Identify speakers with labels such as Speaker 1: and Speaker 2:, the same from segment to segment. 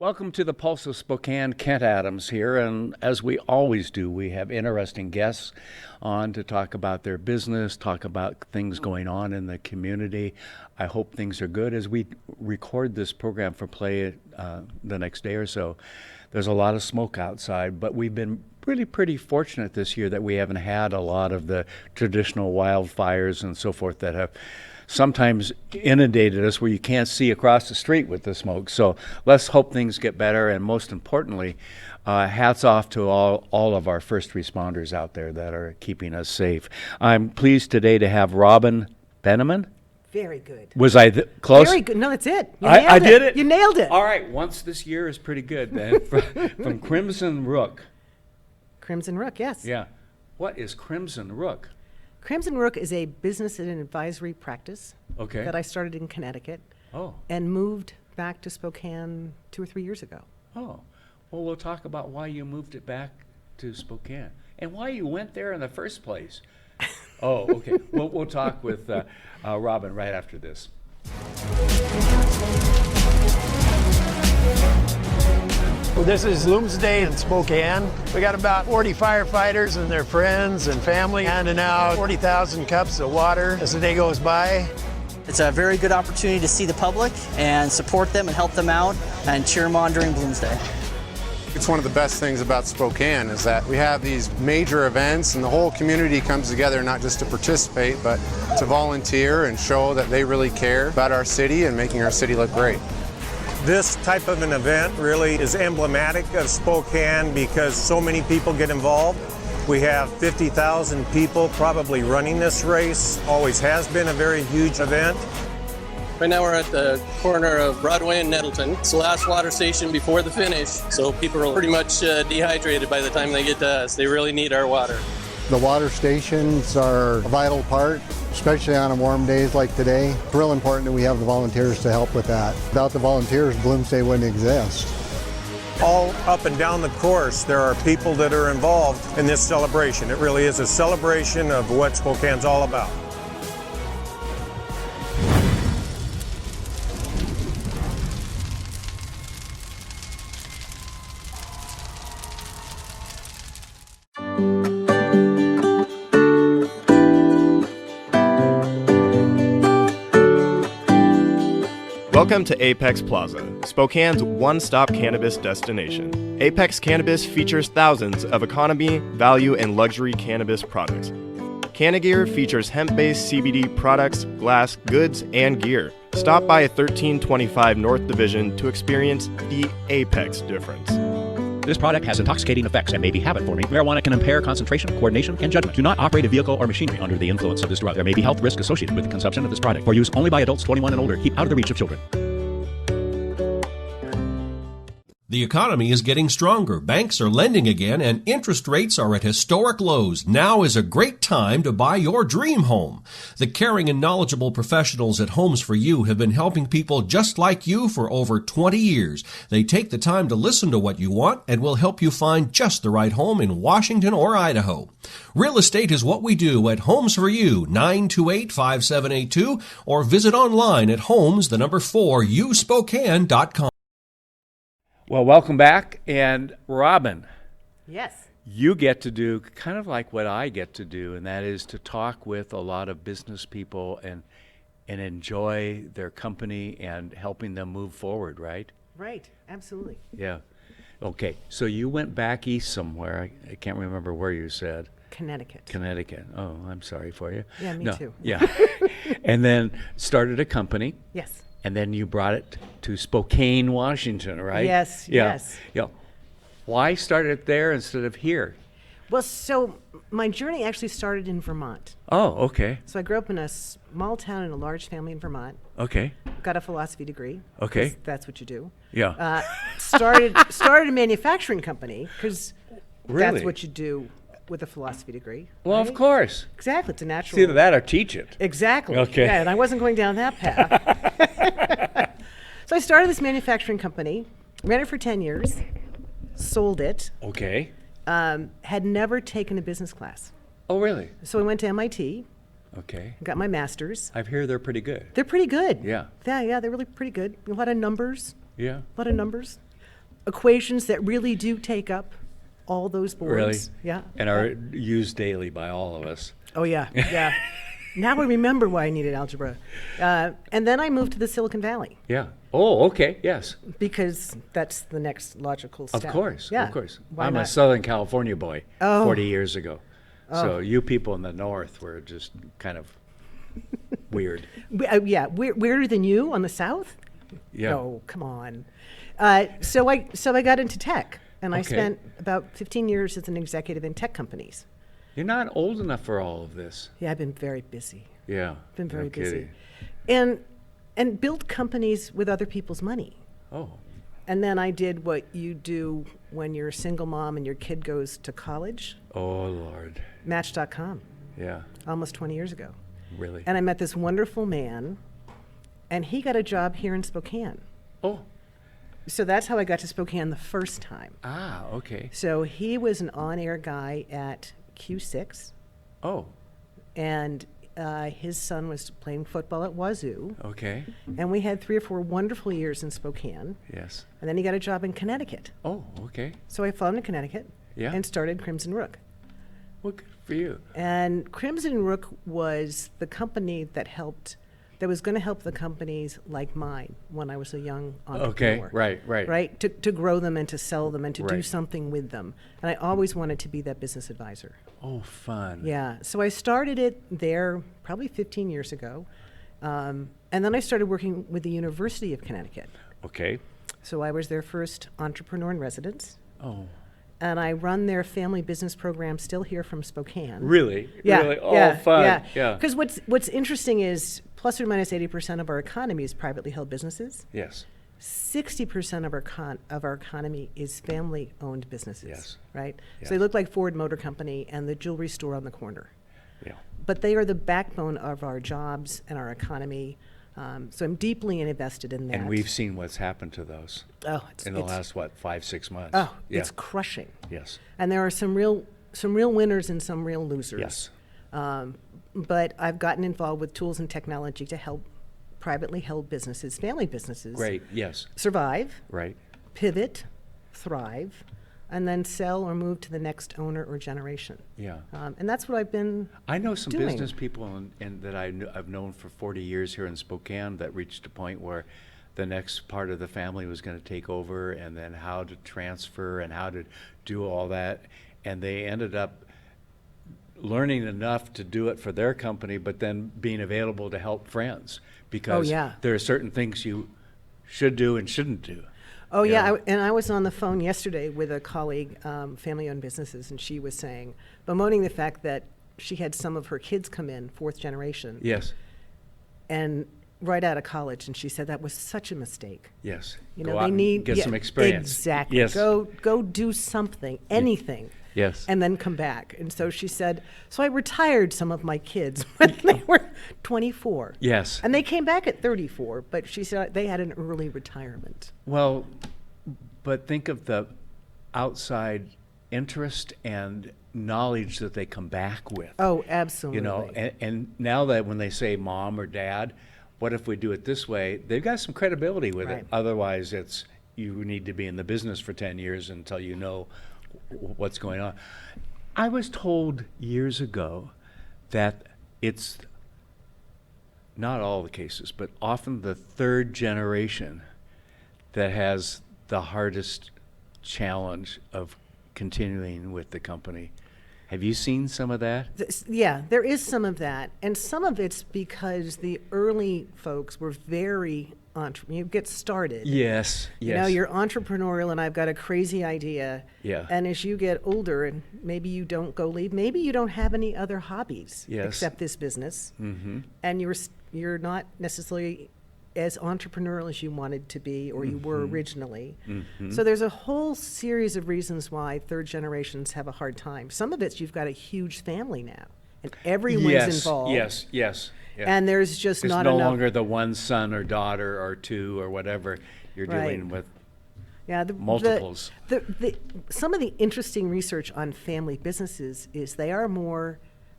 Speaker 1: Welcome to the Pulse of Spokane. Kent Adams here, and as we always do, we have interesting guests on to talk about their business, talk about things going on in the community. I hope things are good as we record this program for play the next day or so. There's a lot of smoke outside, but we've been really pretty fortunate this year that we haven't had a lot of the traditional wildfires and so forth that have sometimes inundated us where you can't see across the street with the smoke. So let's hope things get better, and most importantly, hats off to all of our first responders out there that are keeping us safe. I'm pleased today to have Robin Benneman.
Speaker 2: Very good.
Speaker 1: Was I close?
Speaker 2: Very good. No, that's it.
Speaker 1: I did it.
Speaker 2: You nailed it.
Speaker 1: All right, once this year is pretty good then. From Crimson Rook.
Speaker 2: Crimson Rook, yes.
Speaker 1: Yeah. What is Crimson Rook?
Speaker 2: Crimson Rook is a business and advisory practice
Speaker 1: Okay.
Speaker 2: that I started in Connecticut
Speaker 1: Oh.
Speaker 2: and moved back to Spokane 2 or 3 years ago.
Speaker 1: Oh. Well, we'll talk about why you moved it back to Spokane and why you went there in the first place. Oh, okay. We'll talk with Robin right after this.
Speaker 3: Well, this is Loomsday in Spokane. We got about 40 firefighters and their friends and family handing out 40,000 cups of water as the day goes by.
Speaker 4: It's a very good opportunity to see the public and support them and help them out and cheer them on during Bloomsday.
Speaker 5: It's one of the best things about Spokane is that we have these major events and the whole community comes together not just to participate, but to volunteer and show that they really care about our city and making our city look great.
Speaker 6: This type of an event really is emblematic of Spokane because so many people get involved. We have 50,000 people probably running this race. Always has been a very huge event.
Speaker 7: Right now we're at the corner of Broadway and Nettleton. It's the last water station before the finish, so people are pretty much dehydrated by the time they get to us. They really need our water.
Speaker 8: The water stations are a vital part, especially on warm days like today. It's real important that we have the volunteers to help with that. Without the volunteers, Bloomsday wouldn't exist.
Speaker 6: All up and down the course, there are people that are involved in this celebration. It really is a celebration of what Spokane's all about.
Speaker 9: Welcome to Apex Plaza, Spokane's one-stop cannabis destination. Apex Cannabis features thousands of economy, value, and luxury cannabis products. Cannagear features hemp-based CBD products, glass, goods, and gear. Stop by 1325 North Division to experience the Apex difference.
Speaker 10: This product has intoxicating effects and may be habit-forming. Marijuana can impair concentration, coordination, and judgment. Do not operate a vehicle or machinery under the influence of this drug. There may be health risk associated with the consumption of this product. For use only by adults 21 and older. Keep out of the reach of children.
Speaker 11: The economy is getting stronger, banks are lending again, and interest rates are at historic lows. Now is a great time to buy your dream home. The caring and knowledgeable professionals at Homes for You have been helping people just like you for over 20 years. They take the time to listen to what you want and will help you find just the right home in Washington or Idaho. Real estate is what we do at Homes for You, 928-5782, or visit online at homes4uspokane.com.
Speaker 1: Well, welcome back. And Robin,
Speaker 2: Yes.
Speaker 1: you get to do kind of like what I get to do, and that is to talk with a lot of business people and enjoy their company and helping them move forward, right?
Speaker 2: Right. Absolutely.
Speaker 1: Yeah. Okay. So you went back east somewhere. I can't remember where you said.
Speaker 2: Connecticut.
Speaker 1: Connecticut. Oh, I'm sorry for you.
Speaker 2: Yeah, me too.
Speaker 1: Yeah. And then started a company.
Speaker 2: Yes.
Speaker 1: And then you brought it to Spokane, Washington, right?
Speaker 2: Yes,
Speaker 1: Yeah.
Speaker 2: yes.
Speaker 1: Yeah. Why start it there instead of here?
Speaker 2: Well, so my journey actually started in Vermont.
Speaker 1: Oh, okay.
Speaker 2: So I grew up in a small town in a large family in Vermont.
Speaker 1: Okay.
Speaker 2: Got a philosophy degree.
Speaker 1: Okay.
Speaker 2: 'cause that's what you do.
Speaker 1: Yeah.
Speaker 2: Started a manufacturing company because
Speaker 1: Really?
Speaker 2: that's what you do with a philosophy degree.
Speaker 1: Well, of
Speaker 2: right?
Speaker 1: course.
Speaker 2: Exactly. It's a natural.
Speaker 1: It's either that or teach it.
Speaker 2: Exactly.
Speaker 1: Okay.
Speaker 2: Yeah, and I wasn't going down that path. So I started this manufacturing company, ran it for 10 years, sold it,
Speaker 1: Okay.
Speaker 2: had never taken a business class.
Speaker 1: Oh, really?
Speaker 2: So I went to MIT,
Speaker 1: Okay.
Speaker 2: got my master's.
Speaker 1: I hear they're pretty good.
Speaker 2: They're pretty good.
Speaker 1: Yeah.
Speaker 2: Yeah, they're really pretty good. A lot of numbers.
Speaker 1: Yeah.
Speaker 2: A lot of numbers. equations that really do take up all those boards.
Speaker 1: Really?
Speaker 2: Yeah.
Speaker 1: And are used daily by all of us.
Speaker 2: Oh, yeah, yeah. Now I remember why I needed algebra. And then I moved to the Silicon Valley
Speaker 1: Yeah. Oh, okay. Yes.
Speaker 2: because that's the next logical step.
Speaker 1: Of course.
Speaker 2: Yeah.
Speaker 1: Of course.
Speaker 2: Why
Speaker 1: I'm a
Speaker 2: not?
Speaker 1: Southern California boy.
Speaker 2: Oh.
Speaker 1: 40 years ago. So you people in the North were just kind of weird.
Speaker 2: Yeah, weirder than you on the South?
Speaker 1: Yeah.
Speaker 2: No, come on. So I got into tech, and I
Speaker 1: Okay.
Speaker 2: spent about 15 years as an executive in tech companies.
Speaker 1: You're not old enough for all of this.
Speaker 2: Yeah, I've been very busy.
Speaker 1: Yeah.
Speaker 2: Been very
Speaker 1: no
Speaker 2: busy.
Speaker 1: kidding.
Speaker 2: And built companies with other people's money.
Speaker 1: Oh.
Speaker 2: And then I did what you do when you're a single mom and your kid goes to college,
Speaker 1: Oh, Lord.
Speaker 2: Match.com,
Speaker 1: Yeah.
Speaker 2: almost 20 years ago.
Speaker 1: Really.
Speaker 2: And I met this wonderful man, and he got a job here in Spokane.
Speaker 1: Oh.
Speaker 2: So that's how I got to Spokane the first time.
Speaker 1: Ah, okay.
Speaker 2: So he was an on-air guy at Q6,
Speaker 1: Oh,
Speaker 2: and his son was playing football at Wazoo.
Speaker 1: okay.
Speaker 2: And we had 3 or 4 wonderful years in Spokane.
Speaker 1: Yes.
Speaker 2: And then he got a job in Connecticut.
Speaker 1: Oh, okay.
Speaker 2: So I flew him to Connecticut
Speaker 1: Yeah.
Speaker 2: and started Crimson Rook.
Speaker 1: Well, good for you.
Speaker 2: And Crimson Rook was the company that was going to help the companies like mine when I was a young entrepreneur.
Speaker 1: Okay. Right.
Speaker 2: Right? To grow them and to sell them and to do
Speaker 1: Right.
Speaker 2: something with them. And I always wanted to be that business advisor.
Speaker 1: Oh, fun.
Speaker 2: Yeah. So I started it there probably 15 years ago. And then I started working with the University of Connecticut.
Speaker 1: Okay.
Speaker 2: So I was their first entrepreneur in residence.
Speaker 1: Oh,
Speaker 2: And I run their family business program still here from Spokane.
Speaker 1: really?
Speaker 2: Yeah,
Speaker 1: Really? Oh,
Speaker 2: yeah,
Speaker 1: fun.
Speaker 2: yeah. Because what's interesting is plus or minus 80% of our economy is privately held businesses.
Speaker 1: Yes.
Speaker 2: 60% of our economy is family-owned businesses.
Speaker 1: Yes.
Speaker 2: Right.
Speaker 1: Yes.
Speaker 2: So they look like Ford Motor Company and the jewelry store on the corner,
Speaker 1: Yeah.
Speaker 2: but they are the backbone of our jobs and our economy. So I'm deeply invested in that.
Speaker 1: And we've seen what's happened to those
Speaker 2: in
Speaker 1: in the last, 5-6 months.
Speaker 2: Oh,
Speaker 1: Yeah.
Speaker 2: it's crushing.
Speaker 1: Yes.
Speaker 2: And there are some real winners and some real losers.
Speaker 1: Yes.
Speaker 2: But I've gotten involved with tools and technology to help privately held businesses, family businesses,
Speaker 1: Great. Yes.
Speaker 2: survive,
Speaker 1: Right.
Speaker 2: pivot, thrive, and then sell or move to the next owner or generation.
Speaker 1: Yeah.
Speaker 2: And that's what I've been
Speaker 1: I know some
Speaker 2: doing.
Speaker 1: business people that I've known for 40 years here in Spokane that reached a point where the next part of the family was going to take over, and then how to transfer and how to do all that. And they ended up learning enough to do it for their company, but then being available to help friends because
Speaker 2: yeah.
Speaker 1: there are certain things you should do and shouldn't do.
Speaker 2: Oh, yeah.
Speaker 1: Yeah.
Speaker 2: And I was on the phone yesterday with a colleague, family-owned businesses, and she was saying, bemoaning the fact that she had some of her kids come in, 4th generation,
Speaker 1: Yes.
Speaker 2: and right out of college, and she said that was such a mistake.
Speaker 1: Yes.
Speaker 2: You
Speaker 1: Go
Speaker 2: know,
Speaker 1: out
Speaker 2: they
Speaker 1: and
Speaker 2: need
Speaker 1: get some experience.
Speaker 2: Exactly.
Speaker 1: Yes.
Speaker 2: Go do something, anything.
Speaker 1: Yes.
Speaker 2: And then come back. And so she said, so I retired some of my kids when they were 24.
Speaker 1: Yes.
Speaker 2: And they came back at 34, but she said they had an early retirement.
Speaker 1: Well, but think of the outside interest and knowledge that they come back with.
Speaker 2: Oh, absolutely.
Speaker 1: You know, and now that when they say mom or dad, what if we do it this way? They've got some credibility with
Speaker 2: Right.
Speaker 1: it. Otherwise, it's you need to be in the business for 10 years until you know what's going on. I was told years ago that it's not all the cases, but often the 3rd generation that has the hardest challenge of continuing with the company. Have you seen some of that?
Speaker 2: Yeah, there is some of that. And some of it's because the early folks were very you get started.
Speaker 1: Yes, yes.
Speaker 2: You know, you're entrepreneurial and I've got a crazy idea.
Speaker 1: Yeah.
Speaker 2: And as you get older and maybe you don't go leave, maybe you don't have any other hobbies
Speaker 1: Yes.
Speaker 2: except this business.
Speaker 1: Mm-hmm.
Speaker 2: And you're not necessarily as entrepreneurial as you wanted to be or you were originally.
Speaker 1: Mm-hmm.
Speaker 2: So there's a whole series of reasons why 3rd generations have a hard time. Some of it's you've got a huge family now and everyone's involved.
Speaker 1: Yes, yes. Yeah.
Speaker 2: And there's just
Speaker 1: It's
Speaker 2: not
Speaker 1: no
Speaker 2: enough.
Speaker 1: longer the one son or daughter or 2 or whatever. You're
Speaker 2: Right.
Speaker 1: dealing with
Speaker 2: Yeah,
Speaker 1: multiples.
Speaker 2: Some of the interesting research on family businesses is they are more,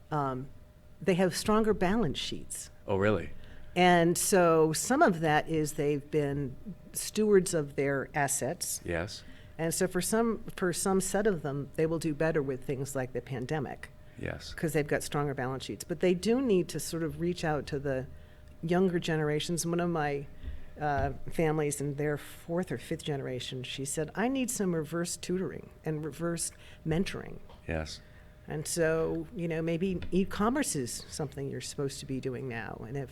Speaker 2: they have stronger balance sheets.
Speaker 1: Oh, really?
Speaker 2: And so some of that is they've been stewards of their assets.
Speaker 1: Yes.
Speaker 2: And so for some set of them, they will do better with things like the pandemic
Speaker 1: Yes.
Speaker 2: because they've got stronger balance sheets. But they do need to sort of reach out to the younger generations. One of my families in their 4th or 5th generation, she said, I need some reverse tutoring and reverse mentoring.
Speaker 1: Yes.
Speaker 2: And so, maybe e-commerce is something you're supposed to be doing now. And if,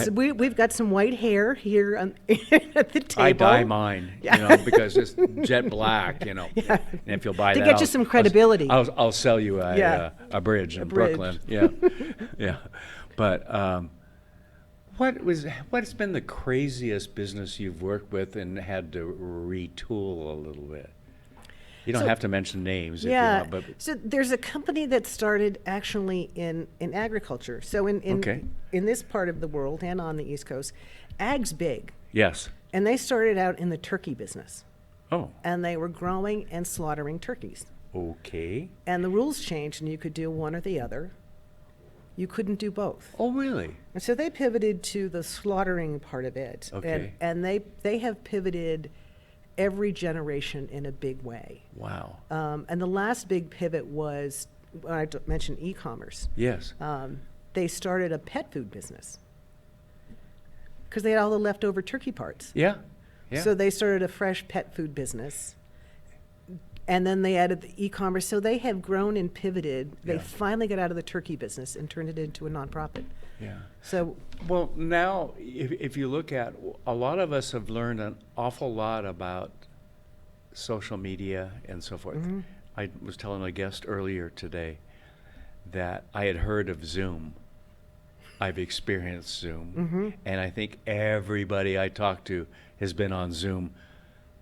Speaker 2: we've got some white hair here at the table.
Speaker 1: I dye mine, because it's jet black, And if you'll buy
Speaker 2: to
Speaker 1: that,
Speaker 2: get you some credibility.
Speaker 1: I'll sell you a bridge in
Speaker 2: bridge.
Speaker 1: Brooklyn. Yeah, yeah. But what's been the craziest business you've worked with and had to retool a little bit? You don't have to mention names if you want, but
Speaker 2: so there's a company that started actually in agriculture. So in this part of the world and on the East Coast, ag's big.
Speaker 1: yes.
Speaker 2: And they started out in the turkey business.
Speaker 1: Oh,
Speaker 2: And they were growing and slaughtering turkeys.
Speaker 1: okay.
Speaker 2: And the rules changed, and you could do one or the other. You couldn't do both.
Speaker 1: Oh, really?
Speaker 2: And so they pivoted to the slaughtering part of it.
Speaker 1: Okay.
Speaker 2: And they have pivoted every generation in a big way.
Speaker 1: Wow.
Speaker 2: And the last big pivot was, when I mentioned e-commerce,
Speaker 1: Yes.
Speaker 2: they started a pet food business because they had all the leftover turkey parts.
Speaker 1: Yeah. Yeah.
Speaker 2: So they started a fresh pet food business. And then they added the e-commerce. So they have grown and pivoted. They
Speaker 1: Yeah.
Speaker 2: finally got out of the turkey business and turned it into a nonprofit.
Speaker 1: Yeah.
Speaker 2: So
Speaker 1: Well, now, if you look at, a lot of us have learned an awful lot about social media and so forth.
Speaker 2: Mm-hmm.
Speaker 1: I was telling a guest earlier today that I had heard of Zoom. I've experienced Zoom.
Speaker 2: Mm-hmm.
Speaker 1: And I think everybody I talk to has been on Zoom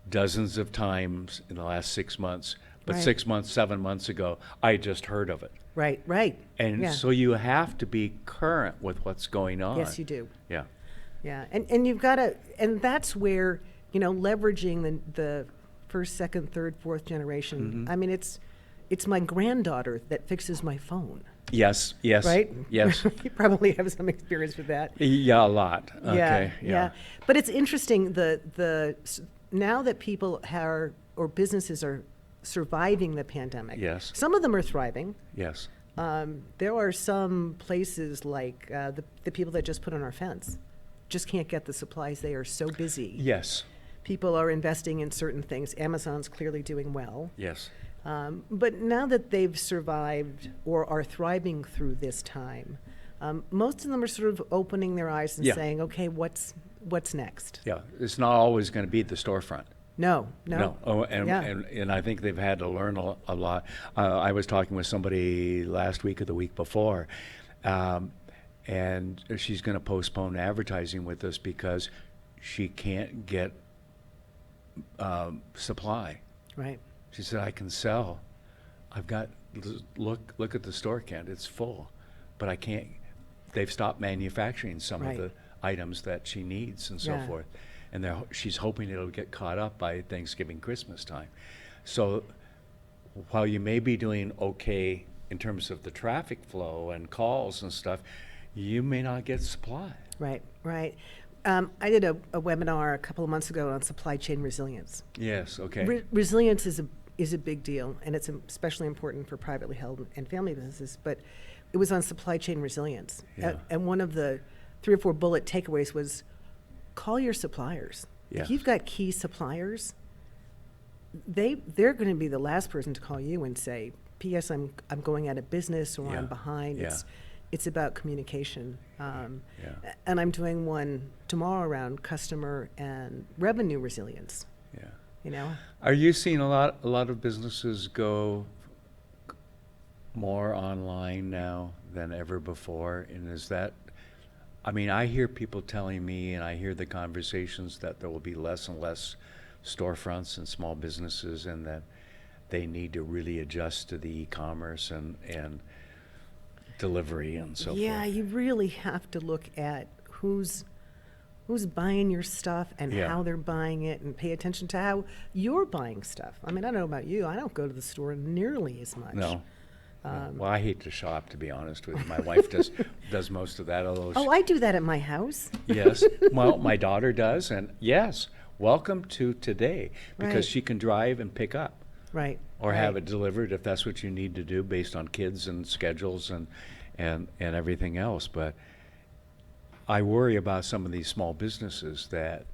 Speaker 1: dozens of times in the last 6 months. But
Speaker 2: Right.
Speaker 1: 6 months, 7 months ago, I just heard of it.
Speaker 2: right.
Speaker 1: And
Speaker 2: Yeah.
Speaker 1: so you have to be current with what's going on.
Speaker 2: Yes, you do.
Speaker 1: Yeah.
Speaker 2: Yeah, and you've got to, and that's where, leveraging the first, second, third, fourth generation. I mean, it's my granddaughter that fixes my phone,
Speaker 1: Yes, yes.
Speaker 2: right?
Speaker 1: Yes.
Speaker 2: You probably have some experience with that.
Speaker 1: Yeah, a lot. Okay.
Speaker 2: Yeah. But it's interesting, now that people or businesses are surviving the pandemic.
Speaker 1: Yes.
Speaker 2: Some of them are thriving.
Speaker 1: Yes.
Speaker 2: There are some places like the people that just put on our fence just can't get the supplies. They are so busy.
Speaker 1: Yes.
Speaker 2: People are investing in certain things. Amazon's clearly doing well.
Speaker 1: Yes.
Speaker 2: But now that they've survived or are thriving through this time, most of them are sort of opening their eyes and
Speaker 1: Yeah.
Speaker 2: saying, okay, what's next?
Speaker 1: Yeah. It's not always going to be the storefront.
Speaker 2: No.
Speaker 1: Oh, and,
Speaker 2: Yeah.
Speaker 1: and I think they've had to learn a lot. I was talking with somebody last week or the week before, and she's going to postpone advertising with us because she can't get supply.
Speaker 2: Right.
Speaker 1: She said, I can sell. I've got, look at the store count, it's full. But I can't, they've stopped manufacturing some
Speaker 2: Right.
Speaker 1: of the items that she needs and so
Speaker 2: Yeah.
Speaker 1: forth. And she's hoping it'll get caught up by Thanksgiving, Christmas time. So while you may be doing okay in terms of the traffic flow and calls and stuff, you may not get supply.
Speaker 2: Right. I did a webinar a couple of months ago on supply chain resilience.
Speaker 1: Yes, okay.
Speaker 2: Resilience is a big deal, and it's especially important for privately held and family businesses, but it was on supply chain resilience.
Speaker 1: Yeah.
Speaker 2: And one of the 3 or 4 bullet takeaways was call your suppliers.
Speaker 1: Yeah.
Speaker 2: If you've got key suppliers, they're going to be the last person to call you and say, P.S. I'm going out of business or
Speaker 1: Yeah.
Speaker 2: I'm behind.
Speaker 1: Yeah.
Speaker 2: It's about communication.
Speaker 1: Yeah.
Speaker 2: And I'm doing one tomorrow around customer and revenue resilience.
Speaker 1: Yeah. Are you seeing a lot of businesses go more online now than ever before? And is that, I mean, I hear people telling me, and I hear the conversations that there will be less and less storefronts and small businesses, and that they need to really adjust to the e-commerce and delivery and so
Speaker 2: Yeah,
Speaker 1: forth.
Speaker 2: you really have to look at who's buying your stuff and
Speaker 1: Yeah.
Speaker 2: how they're buying it, and pay attention to how you're buying stuff. I mean, I don't know about you. I don't go to the store nearly as much.
Speaker 1: No. Well, I hate to shop, to be honest with you. My wife does most of that, although
Speaker 2: Oh, I do that at my house.
Speaker 1: yes. Well, my daughter does, and yes, welcome to today, because
Speaker 2: Right.
Speaker 1: she can drive and pick up.
Speaker 2: Right.
Speaker 1: Or have
Speaker 2: right.
Speaker 1: it delivered if that's what you need to do based on kids and schedules and everything else. But I worry about some of these small businesses that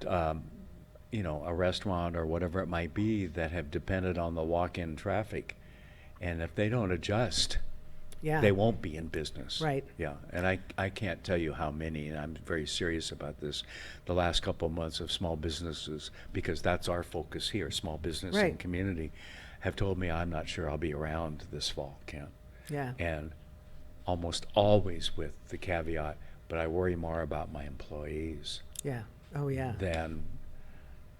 Speaker 1: a restaurant or whatever it might be that have depended on the walk-in traffic, and if they don't adjust,
Speaker 2: Yeah.
Speaker 1: they won't be in business.
Speaker 2: Right.
Speaker 1: Yeah, and I can't tell you how many, and I'm very serious about this, the last couple of months of small businesses, because that's our focus here, small business
Speaker 2: Right.
Speaker 1: and community, have told me I'm not sure I'll be around this fall, Ken.
Speaker 2: Yeah.
Speaker 1: And almost always with the caveat, but I worry more about my employees
Speaker 2: Yeah. Oh, yeah.
Speaker 1: than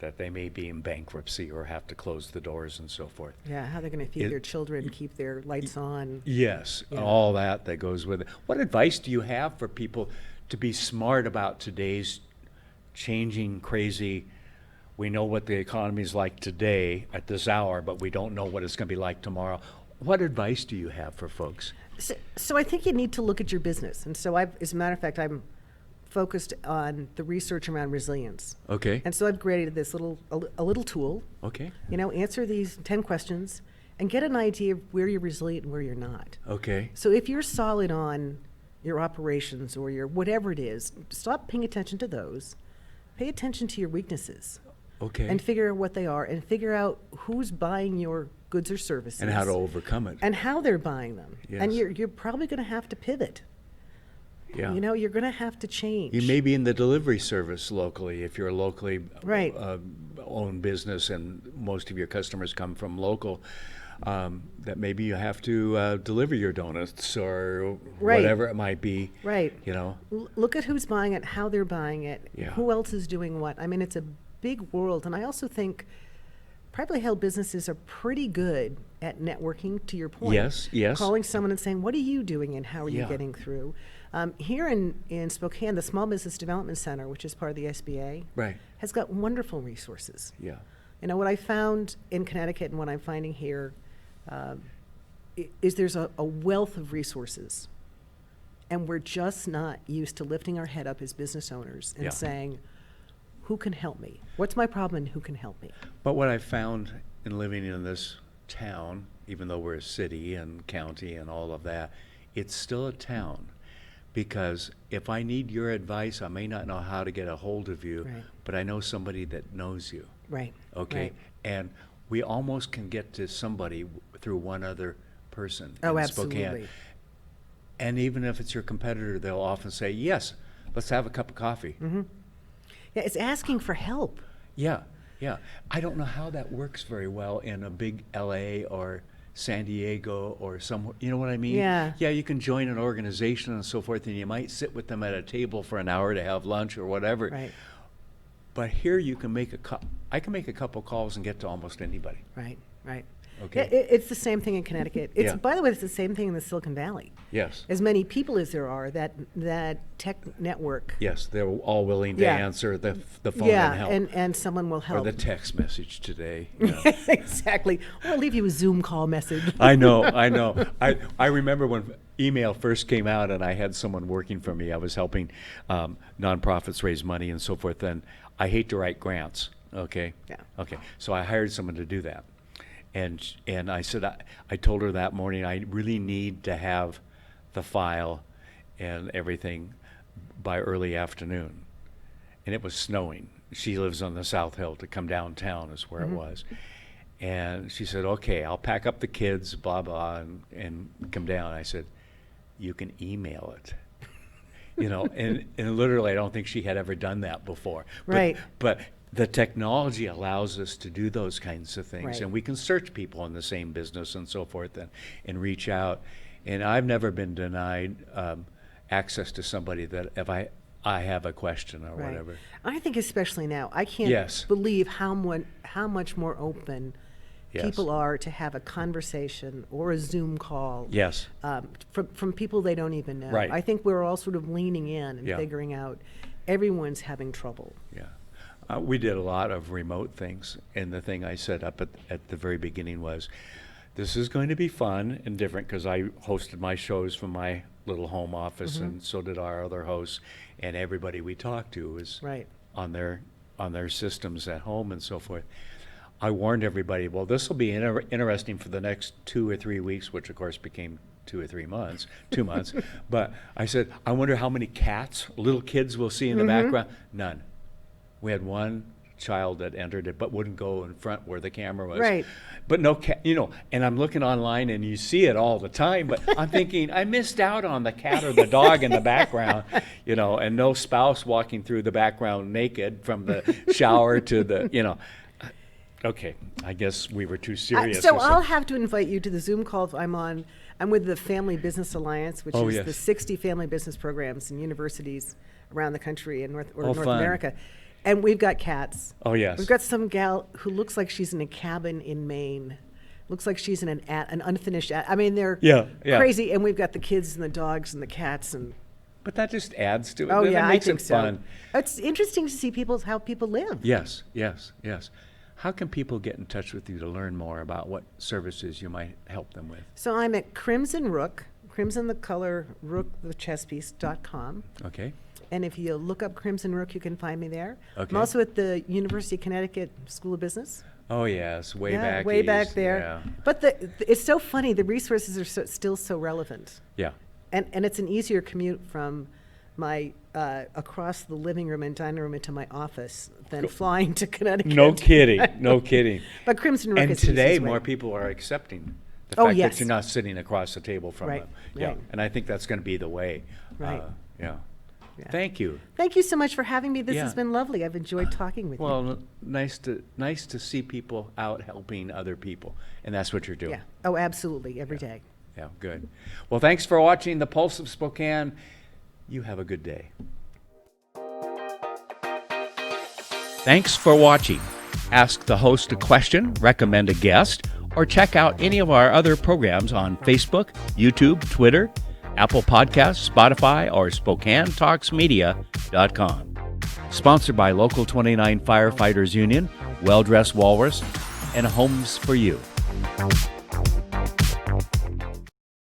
Speaker 1: that they may be in bankruptcy or have to close the doors and so forth.
Speaker 2: Yeah. How they're going to feed
Speaker 1: It-
Speaker 2: their children, keep their lights on.
Speaker 1: Yes,
Speaker 2: Yeah.
Speaker 1: all that goes with it. What advice do you have for people to be smart about today's changing, crazy, we know what the economy is like today at this hour, but we don't know what it's going to be like tomorrow. What advice do you have for folks?
Speaker 2: So I think you need to look at your business. And so as a matter of fact, I'm focused on the research around resilience.
Speaker 1: Okay,
Speaker 2: And so I've created this a little tool,
Speaker 1: okay,
Speaker 2: answer these 10 questions and get an idea of where you're resilient and where you're not.
Speaker 1: okay,
Speaker 2: So if you're solid on your operations or your whatever it is, stop paying attention to those. Pay attention to your weaknesses
Speaker 1: okay.
Speaker 2: and figure out what they are and figure out who's buying your goods or services.
Speaker 1: And how to overcome it.
Speaker 2: And how they're buying them. And
Speaker 1: Yes.
Speaker 2: you're probably going to have to pivot.
Speaker 1: Yeah.
Speaker 2: You're going to have to change.
Speaker 1: You may be in the delivery service locally if you're a locally
Speaker 2: Right.
Speaker 1: owned business and most of your customers come from local. That maybe you have to deliver your donuts or
Speaker 2: Right.
Speaker 1: whatever it might be.
Speaker 2: Right. Look at who's buying it, how they're buying it,
Speaker 1: Yeah.
Speaker 2: who else is doing what. I mean, it's a big world. And I also think privately held businesses are pretty good at networking, to your point.
Speaker 1: Yes, yes.
Speaker 2: Calling someone and saying, what are you doing and how are you
Speaker 1: Yeah.
Speaker 2: getting through? Here in Spokane, the Small Business Development Center, which is part of the SBA,
Speaker 1: Right.
Speaker 2: has got wonderful resources.
Speaker 1: Yeah.
Speaker 2: What I found in Connecticut and what I'm finding here is there's a wealth of resources. And we're just not used to lifting our head up as business owners and
Speaker 1: Yeah.
Speaker 2: saying, who can help me? What's my problem and who can help me?
Speaker 1: But what I found in living in this town, even though we're a city and county and all of that, it's still a town. Because if I need your advice, I may not know how to get a hold of you,
Speaker 2: Right.
Speaker 1: but I know somebody that knows you.
Speaker 2: Right.
Speaker 1: Okay?
Speaker 2: Right.
Speaker 1: And we almost can get to somebody through one other person
Speaker 2: Oh,
Speaker 1: in Spokane.
Speaker 2: absolutely.
Speaker 1: And even if it's your competitor, they'll often say, yes, let's have a cup of coffee.
Speaker 2: Mm-hmm. Yeah, it's asking for help.
Speaker 1: Yeah, yeah. I don't know how that works very well in a big LA or San Diego or somewhere, you know what I mean?
Speaker 2: Yeah.
Speaker 1: Yeah, you can join an organization and so forth, and you might sit with them at a table for an hour to have lunch or whatever.
Speaker 2: Right.
Speaker 1: But here you can make I can make a couple calls and get to almost anybody.
Speaker 2: Right. Right.
Speaker 1: Okay.
Speaker 2: Yeah, it's the same thing in Connecticut.
Speaker 1: Yeah.
Speaker 2: By the way, it's the same thing in the Silicon Valley.
Speaker 1: Yes.
Speaker 2: As many people as there are, that tech network.
Speaker 1: Yes, they're all willing to
Speaker 2: Yeah.
Speaker 1: answer the phone
Speaker 2: Yeah,
Speaker 1: and help.
Speaker 2: and someone will
Speaker 1: or
Speaker 2: help.
Speaker 1: the text message today. You know.
Speaker 2: Exactly. Or I'll leave you a Zoom call message.
Speaker 1: I know. I remember when email first came out and I had someone working for me. I was helping nonprofits raise money and so forth, and I hate to write grants, okay?
Speaker 2: Yeah.
Speaker 1: Okay, so I hired someone to do that. And I said, I told her that morning, I really need to have the file and everything by early afternoon. And it was snowing. She lives on the South Hill. To come downtown is where it was. And she said, okay, I'll pack up the kids, blah, blah, and come down. I said, you can email it. And literally, I don't think she had ever done that before.
Speaker 2: Right.
Speaker 1: But the technology allows us to do those kinds of things.
Speaker 2: Right.
Speaker 1: And we can search people in the same business and so forth and reach out. And I've never been denied access to somebody that if I have a question or
Speaker 2: Right.
Speaker 1: whatever.
Speaker 2: I think especially now, I can't
Speaker 1: Yes.
Speaker 2: believe how much more open
Speaker 1: Yes.
Speaker 2: people are to have a conversation or a Zoom call.
Speaker 1: Yes.
Speaker 2: From people they don't even know.
Speaker 1: Right.
Speaker 2: I think we're all sort of leaning in and
Speaker 1: Yeah.
Speaker 2: figuring out everyone's having trouble.
Speaker 1: Yeah. We did a lot of remote things, and the thing I set up at the very beginning was, this is going to be fun and different, because I hosted my shows from my little home office, and so did our other hosts, and everybody we talked to was
Speaker 2: Right.
Speaker 1: on their on their systems at home and so forth. I warned everybody, well, this will be interesting for the next 2 or 3 weeks, which of course became 2 or 3 months, 2 months. But I said, I wonder how many cats, little kids we'll see in the background. None. We had one child that entered it but wouldn't go in front where the camera was.
Speaker 2: Right.
Speaker 1: But no cat, and I'm looking online and you see it all the time, but I'm thinking I missed out on the cat or the dog in the background, and no spouse walking through the background naked from the shower to the, Okay, I guess we were too serious.
Speaker 2: So I'll have to invite you to the Zoom call I'm on. I'm with the Family Business Alliance, which is
Speaker 1: yes.
Speaker 2: the 60 family business programs in universities around the country in North
Speaker 1: fun.
Speaker 2: America. And we've got cats.
Speaker 1: Oh, yes.
Speaker 2: We've got some gal who looks like she's in a cabin in Maine. Looks like she's in an unfinished ad. I mean, they're crazy. And we've got the kids and the dogs and the cats.
Speaker 1: But that just adds to it.
Speaker 2: Oh,
Speaker 1: That
Speaker 2: yeah,
Speaker 1: makes
Speaker 2: I think
Speaker 1: it
Speaker 2: so.
Speaker 1: fun.
Speaker 2: It's interesting to see how people live.
Speaker 1: Yes. How can people get in touch with you to learn more about what services you might help them with?
Speaker 2: So I'm at Crimson Rook, Crimson the color, Rook the chess piece.com.
Speaker 1: Okay.
Speaker 2: And if you look up Crimson Rook, you can find me there.
Speaker 1: Okay.
Speaker 2: I'm also at the University of Connecticut School of Business.
Speaker 1: Oh, yes, way back
Speaker 2: back
Speaker 1: east,
Speaker 2: there.
Speaker 1: yeah.
Speaker 2: But it's so funny. The resources are still so relevant.
Speaker 1: Yeah.
Speaker 2: And it's an easier commute from my across the living room and dining room into my office than flying to Connecticut.
Speaker 1: No kidding.
Speaker 2: But Crimson Rook
Speaker 1: And
Speaker 2: is the
Speaker 1: today,
Speaker 2: easiest way.
Speaker 1: more people are accepting the
Speaker 2: Oh,
Speaker 1: fact
Speaker 2: yes.
Speaker 1: that you're not sitting across the table from
Speaker 2: Right,
Speaker 1: them. Yeah,
Speaker 2: right.
Speaker 1: and I think that's going to be the way.
Speaker 2: Right.
Speaker 1: Yeah.
Speaker 2: Yeah.
Speaker 1: Thank you.
Speaker 2: Thank you so much for having me. This
Speaker 1: Yeah.
Speaker 2: has been lovely. I've enjoyed talking with you.
Speaker 1: Well, nice to see people out helping other people, and that's what you're doing.
Speaker 2: Yeah. Oh, absolutely. Every day.
Speaker 1: Yeah, good. Well, thanks for watching The Pulse of Spokane. You have a good day. Thanks for watching. Ask the host a question, recommend a guest, or check out any of our other programs on Facebook, YouTube, Twitter, Apple Podcasts, Spotify, or SpokaneTalksMedia.com. Sponsored by Local 29 Firefighters Union, Well Dressed Walrus, and Homes for You.